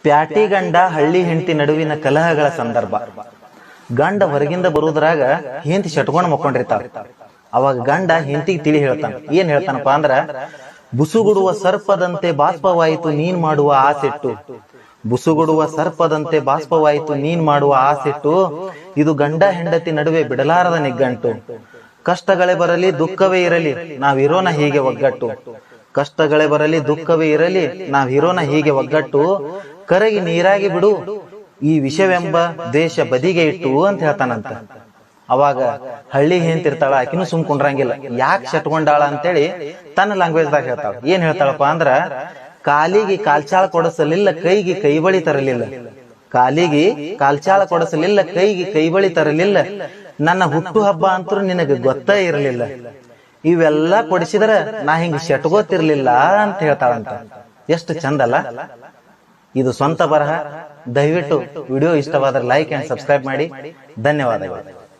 Patty ಗಂಡ ಹಳ್ಳಿ ಹೆಂಡತಿ ನಡುವಿನ ಕಲಹಗಳ ಸಂದರ್ಭ. ಗಂಡ ಹೊರಗಿಂದ ಬರುವುದ್ರಾಗ ಹೆಂಡತಿ ಶಟ್ಕೊಂಡ್ ಮಕ್ಕೊಂಡಿರ್ತಾವ. ಅವಾಗ ಗಂಡ ಹೆಂಡತಿಗೆ ತಿಳಿ ಹೇಳ್ತಾನ. ಏನ್ ಹೇಳ್ತಾನಪ್ಪ ಅಂದ್ರ, ಬುಸುಗುಡುವ ಸರ್ಪದಂತೆ ಬಾಷ್ಪವಾಯಿತು ನೀನ್ ಮಾಡುವ ಆಸೆಟ್ಟು. ಬುಸುಗುಡುವ ಸರ್ಪದಂತೆ ಬಾಷ್ಪವಾಯಿತು ನೀನ್ ಮಾಡುವ ಆಸೆಟ್ಟು. ಇದು ಗಂಡ ಹೆಂಡತಿ ನಡುವೆ ಬಿಡಲಾರದ ನಿಗ್ಗಂಟು. ಕಷ್ಟಗಳೇ ಬರಲಿ ದುಃಖವೇ ಇರಲಿ ನಾವಿರೋಣ ಹೀಗೆ ಒಗ್ಗಟ್ಟು. ಕಷ್ಟಗಳೇ ಬರಲಿ ದುಃಖವೇ ಇರಲಿ ನಾವಿರೋಣ ಹೀಗೆ ಒಗ್ಗಟ್ಟು. ಕರಗಿ ನೀರಾಗಿ ಬಿಡು ಈ ವಿಷವೆಂಬ ದ್ವೇಷ ಬದಿಗೆ ಇಟ್ಟು ಅಂತ ಹೇಳ್ತಾನಂತ. ಅವಾಗ ಹಳ್ಳಿ ಹೆಂತಿರ್ತಾಳ, ಆಕಿನೂ ಸುಮ್ಕೊಂಡ್ರಂಗಿಲ್ಲ. ಯಾಕೆ ಶಟ್ಕೊಂಡಾಳ ಅಂತೇಳಿ ತನ್ನ ಲ್ಯಾಂಗ್ವೇಜ್ ದಾಗ ಹೇಳ್ತಾಳ. ಏನ್ ಹೇಳ್ತಾಳಪ್ಪ ಅಂದ್ರ, ಕಾಲಿಗೆ ಕಾಲ್ಚಾಳ ಕೊಡಿಸಲಿಲ್ಲ ಕೈಗೆ ಕೈಬಳಿ ತರಲಿಲ್ಲ. ಕಾಲಿಗೆ ಕಾಲ್ಚಾಳ ಕೊಡಿಸಲಿಲ್ಲ ಕೈಗೆ ಕೈಬಳಿ ತರಲಿಲ್ಲ. ನನ್ನ ಹುಟ್ಟು ಹಬ್ಬ ಅಂತೂ ನಿನಗೆ ಗೊತ್ತೇ ಇರಲಿಲ್ಲ. ಇವೆಲ್ಲಾ ಕೊಡಿಸಿದ್ರ ನಾ ಹಿಂಗ ಶಟ್ಗೋತಿರ್ಲಿಲ್ಲ ಅಂತ ಹೇಳ್ತಾಳಂತ. ಎಷ್ಟು ಚಂದಲ್ಲ ಇದು. ಸ್ವಂತ ಬರಹ. ದಯವಿಟ್ಟು ವಿಡಿಯೋ ಇಷ್ಟವಾದ್ರೆ ಲೈಕ್ ಅಂಡ್ ಸಬ್ಸ್ಕ್ರೈಬ್ ಮಾಡಿ. ಧನ್ಯವಾದಗಳು.